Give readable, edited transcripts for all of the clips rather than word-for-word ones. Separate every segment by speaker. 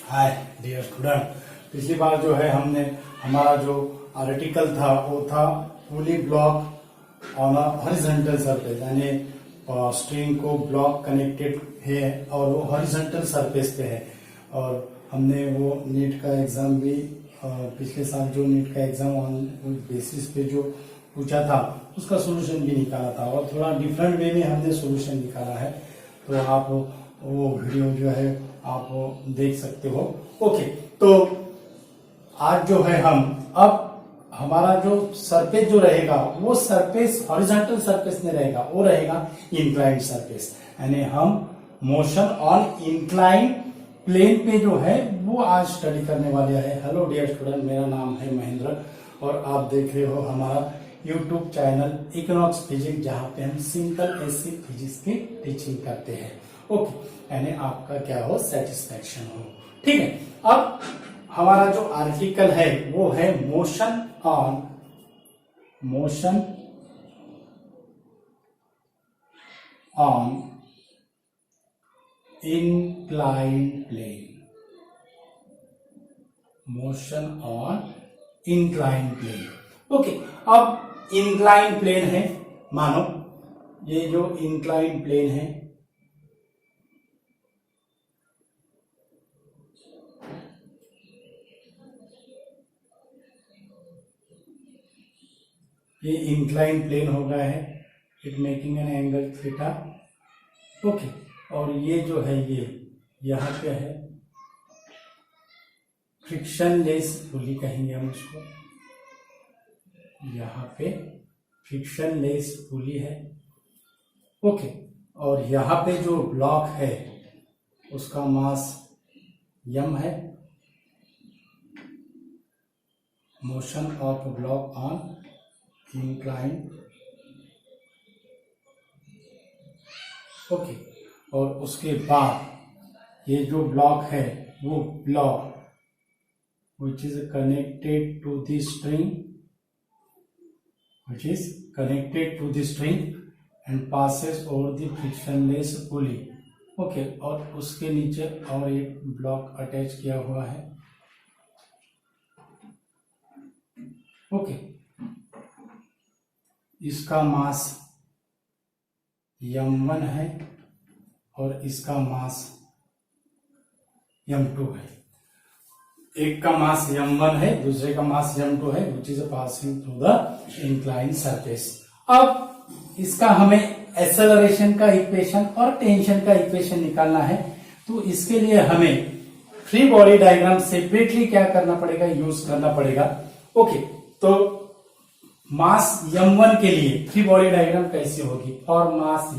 Speaker 1: Hi dear student, पिछली बार जो है हमने हमारा जो आर्टिकल था वो था fully block on horizontal surface, यानी स्ट्रिंग को ब्लॉक कनेक्टेड है और वो हॉरिजॉन्टल सरफेस पे है। और हमने वो नीट का एग्जाम भी पिछले साल जो नीट का एग्जाम ऑन बेसिस पे जो पूछा था उसका सोल्यूशन भी निकाला था और थोड़ा डिफरेंट वे में हमने सोल्यूशन निकाला है। तो आप वो वीडियो जो है आप देख सकते हो। ओके, तो आज जो है हम अब हमारा जो सरफेस जो रहेगा वो सरफेस हॉरिजॉन्टल सरफेस में रहेगा, वो रहेगा इंक्लाइंड सरफेस, यानी हम मोशन ऑन इंक्लाइंड प्लेन पे जो है वो आज स्टडी करने वाले हैं। हेलो डियर स्टूडेंट, मेरा नाम है महेंद्र और आप देख रहे हो हमारा यूट्यूब चैनल इकोनॉमिक्स फिजिक्स, जहां पे हम सिंपल ऐसी फिजिक्स की टीचिंग करते हैं। ओके, यानी आपका क्या हो, सेटिस्फेक्शन हो। ठीक है, अब हमारा जो आर्टिकल है वो है motion on inclined plane. Motion on inclined plane. Okay, अब इंक्लाइंड प्लेन है, मानो ये जो इंक्लाइंड प्लेन है ये इंक्लाइन प्लेन हो गया है, it making an angle theta. Okay, और ये जो है ये यहाँ पे है फ्रिक्शनलेस पुली कहेंगे हम उसको, यहाँ पे फ्रिक्शनलेस पुली है। ओके, और यहाँ पे जो ब्लॉक है उसका मास m है। Motion of block on inclined. Okay, और उसके बाद ये जो ब्लॉक है वो block which is connected to the string and passes over the frictionless pulley। Okay, और उसके नीचे और एक ब्लॉक अटैच किया हुआ है। ओके, इसका मास m1 है और इसका मास m2 है। एक का मास m1 है, दूसरे का मास m2 है, which is passing through the inclined surface। अब इसका हमें एक्सेलरेशन का इक्वेशन और टेंशन का इक्वेशन निकालना है, तो इसके लिए हमें फ्री बॉडी डायग्राम सेपरेटली क्या करना पड़ेगा, यूज करना पड़ेगा। ओके, तो मास m1 के लिए फ्री बॉडी डायग्राम कैसी होगी, for mass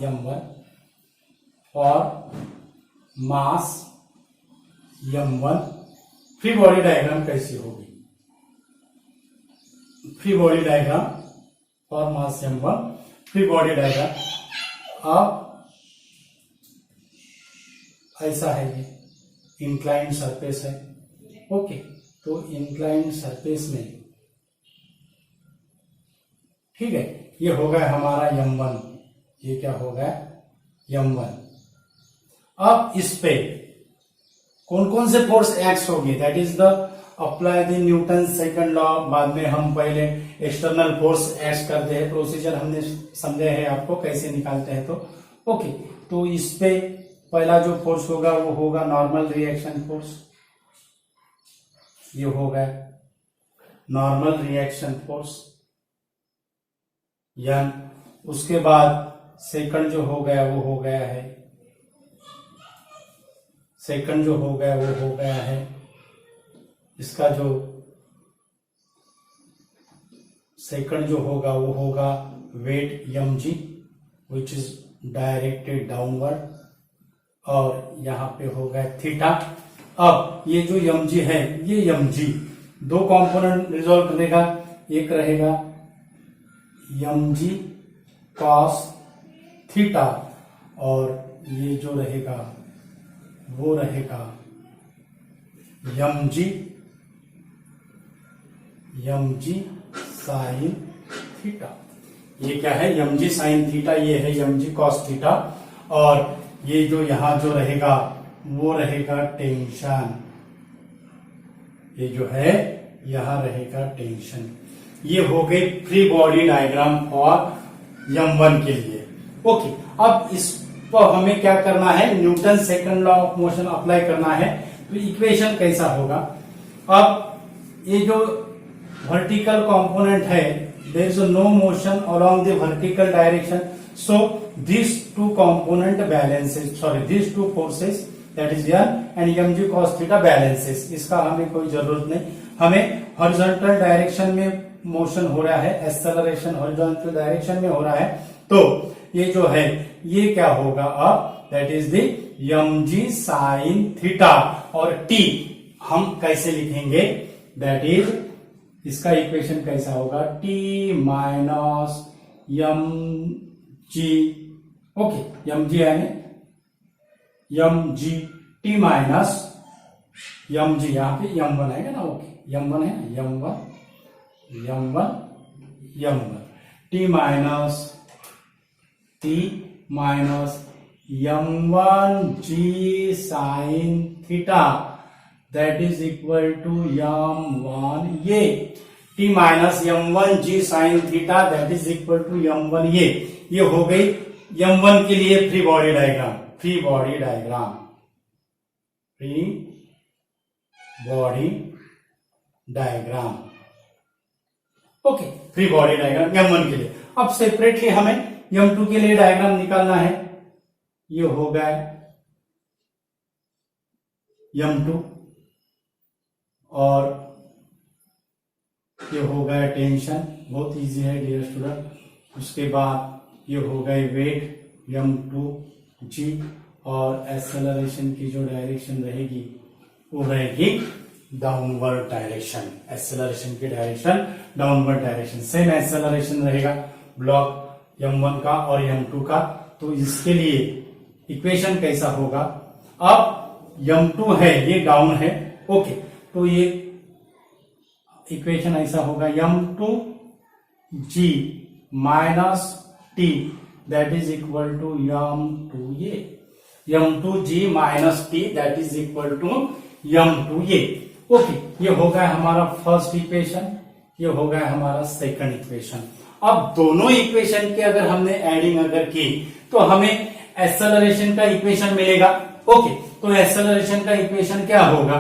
Speaker 1: m1 free body diagram कैसी होगी, free body diagram for mass m1 free body diagram अब ऐसा है, ये इंक्लाइंड सरफेस है। ओके, तो इंक्लाइंड सरफेस में ठीक है, ये हो गया हमारा m1, ये क्या हो गया m1। अब इस पे कौन कौन से फोर्स एक्ट होगी, that is the apply the Newton second law. बाद में हम पहले एक्सटर्नल फोर्स एक्ट करते हैं, प्रोसीजर हमने समझे है आपको कैसे निकालते हैं। तो ओके, तो इस पे पहला जो फोर्स होगा वो होगा नॉर्मल रिएक्शन फोर्स, ये हो गया नॉर्मल रिएक्शन फोर्स यान। उसके बाद सेकंड जो हो गया वो हो गया है, सेकंड जो हो गया वो हो गया है इसका जो सेकंड जो होगा वो होगा weight mg which is directed downward, और यहाँ पे हो गया थीटा। अब ये जो mg है, ये mg दो कंपोनेंट रिजॉल्व करेगा, एक रहेगा mg cos थीटा और ये जो रहेगा वो रहेगा mg sin थीटा। ये क्या है, mg sin थीटा, ये है mg cos थीटा, और ये जो यहां जो रहेगा वो रहेगा टेंशन, ये जो है यहां रहेगा टेंशन। ये हो गई free body diagram for M1 के लिए। ओके, अब इस पर हमें क्या करना है, Newton second law of motion apply करना है। तो इक्वेशन कैसा होगा, अब ये जो वर्टिकल कंपोनेंट है, there is no motion along the vertical direction, so this two component balances, sorry this two forces that is N and mg cos theta balances. इसका हमें कोई जरूरत नहीं, हमें हॉरिजॉन्टल डायरेक्शन में मोशन हो रहा है, एक्सेलरेशन हॉरिजॉन्टल डायरेक्शन में हो रहा है, तो ये जो है ये क्या होगा अब, that is the mg sin theta, और t हम कैसे लिखेंगे, दैट इज इसका इक्वेशन कैसा होगा, t minus mg, okay mg यानी mg t माइनस mg, यहां पे m1 आएगा ना, ओके m1 है ना, m1 t minus m1g sin theta that is equal to m1 ये, t minus m1g sin theta that is equal to m1 ये हो गई m1 के लिए free body diagram, free body diagram, okay, free body diagram M1 के लिए। अब separately हमें M2 के लिए डायग्राम निकालना है। ये हो गया M2 और ये हो गया टेंशन, बहुत इजी है डियर स्टूडेंट। उसके बाद ये हो गए वेट M2G, और एक्सेलरेशन की जो डायरेक्शन रहेगी वो रहेगी डाउनवर्ड डायरेक्शन, एक्सेलरेशन की direction downward direction. Same acceleration रहेगा ब्लॉक M1 का और M2 का। तो इसके लिए इक्वेशन कैसा होगा, अब M2 है ये डाउन है, ओके, तो ये इक्वेशन ऐसा होगा M2G minus T that is equal to M2 ये, M2G minus T that is equal to M2 ये, ओके। ये हो गया हमारा फर्स्ट इक्वेशन, ये हो गया हमारा सेकंड इक्वेशन। अब दोनों इक्वेशन के अगर हमने एडिंग अगर की तो हमें एक्सेलरेशन का इक्वेशन मिलेगा, ओके। तो एक्सेलरेशन का इक्वेशन क्या होगा,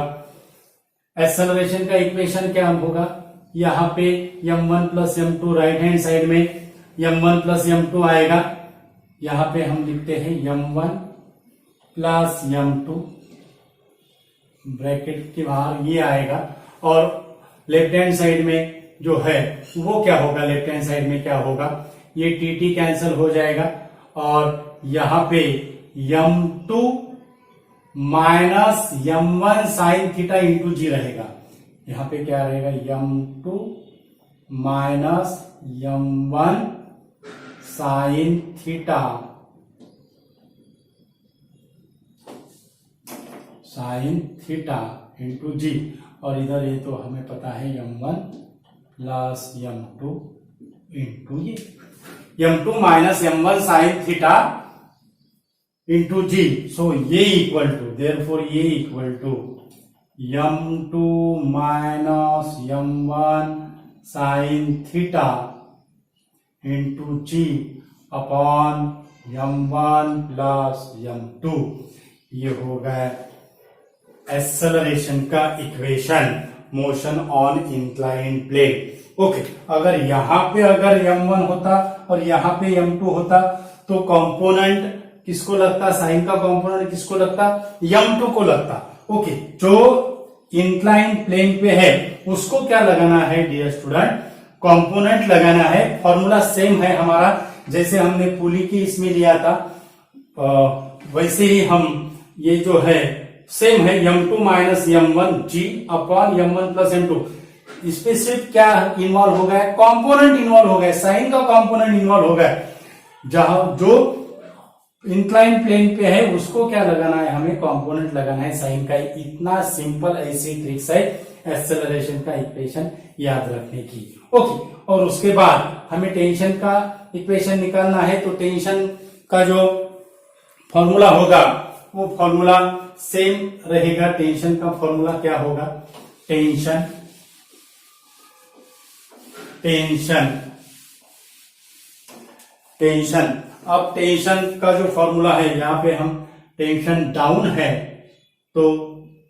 Speaker 1: एक्सेलरेशन का इक्वेशन क्या होगा, यहाँ पे m1 plus m2 right hand side में m1 प्लस m2 आएगा, यहाँ पे हम लिखते हैं m1 प्लस m2 ब्रैकेट के बाहर ये आएगा, और लेफ्ट हैंड साइड में जो है वो क्या होगा, लेफ्ट हैंड साइड में क्या होगा, ये टी कैंसिल हो जाएगा, और यहां पे m2 minus m1 sine theta into g रहेगा। यहां पे क्या रहेगा, m2 minus m1 sine theta into g, और इधर ये तो हमें पता है m1 प्लस m2 इंटू ये, m2 minus m1 sine theta into g, so ये इक्वल टू, देयरफॉर ये equal to m2 minus m1 sine theta into g upon m1 plus m2। ये हो गया एक्सेलरेशन का equation, motion on incline plane, okay. अगर यहां पे अगर m1 होता और यहां पे m2 होता तो कंपोनेंट किसको लगता, साइन का कंपोनेंट किसको लगता, m2 को लगता, ओके। जो इंक्लाइन प्लेन पे है उसको क्या लगाना है डियर स्टूडेंट, कंपोनेंट लगाना है। फॉर्मूला सेम है हमारा, जैसे हमने पुली की इसमें लिया था वैसे ही हम ये जो है सेम है, m2 minus m1 g upon m1 plus m2। इस पे सिर्फ क्या इन्वॉल्व हो गया, कंपोनेंट इन्वॉल्व हो गया, साइन का कंपोनेंट इन्वॉल्व हो गया। जहां जो इंक्लाइन प्लेन पे है उसको क्या लगाना है, हमें कंपोनेंट लगाना है साइन का। इतना सिंपल ऐसी ट्रिक्स है एक्सेलरेशन का इक्वेशन याद रखने की, ओके। और उसके बाद हमें टेंशन का इक्वेशन निकालना है, तो टेंशन का जो फॉर्मूला होगा वो फॉर्मूला सेम रहेगा। टेंशन का फॉर्मूला क्या होगा, टेंशन, टेंशन, टेंशन। अब टेंशन का जो फॉर्मूला है, यहां पे हम टेंशन डाउन है तो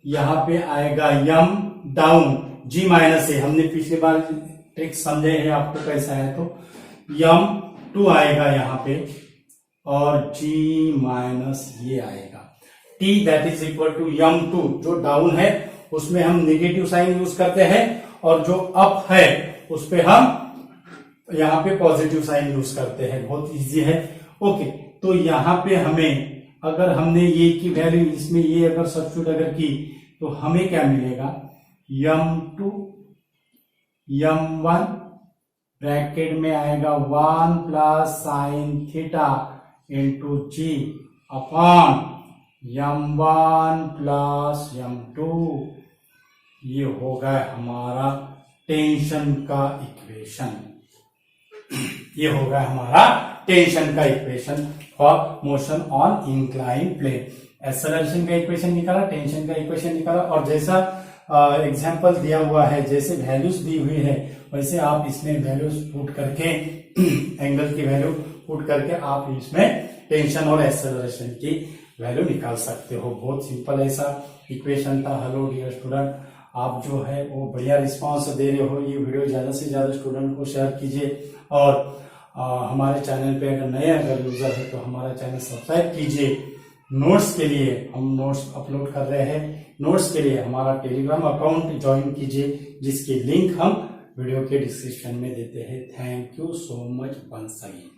Speaker 1: यहां पे आएगा यम डाउन जी माइनस ए। हमने पिछली बार ट्रिक समझे हैं आपको कैसा है, तो यम टू आएगा यहां पे और जी माइनस ये आएगा T, that is equal to m two. जो डाउन है उसमें हम नेगेटिव साइन यूज करते हैं और जो अप है उस पे हम यहां पे पॉजिटिव साइन यूज करते हैं। बहुत इजी है। ओके, तो यहां पे हमें अगर हमने ये की वैल्यू इसमें ये अगर सब्स्टिट्यूट अगर की तो हमें क्या मिलेगा, m two m one bracket में आएगा 1 plus sine theta into g upon m one plus m two. ये होगा हमारा टेंशन का इक्वेशन। ये होगा हमारा टेंशन का equation for motion on incline plane. Acceleration का इक्वेशन निकाला, टेंशन का इक्वेशन निकाला, और जैसा एग्जाम्पल दिया हुआ है, जैसे वैल्यूज दी हुई है वैसे आप इसमें वैल्यूज पुट करके एंगल की वैल्यू पुट करके आप इसमें टेंशन और एक्सेलरेशन की वैल्यू निकाल सकते हो। बहुत सिंपल ऐसा इक्वेशन था। हेलो डियर स्टूडेंट, आप जो है वो बढ़िया रिस्पांस दे रहे हो। ये वीडियो ज्यादा से ज्यादा स्टूडेंट को शेयर कीजिए और हमारे चैनल पे अगर नए अगर यूजर है तो हमारा चैनल सब्सक्राइब कीजिए। नोट्स के लिए हम नोट्स अपलोड कर रहे हैं। नोट्स के लिए हमारा टेलीग्राम अकाउंट ज्वाइन कीजिए, जिसकी लिंक हम वीडियो के डिस्क्रिप्शन में देते हैं। Thank you so much once again.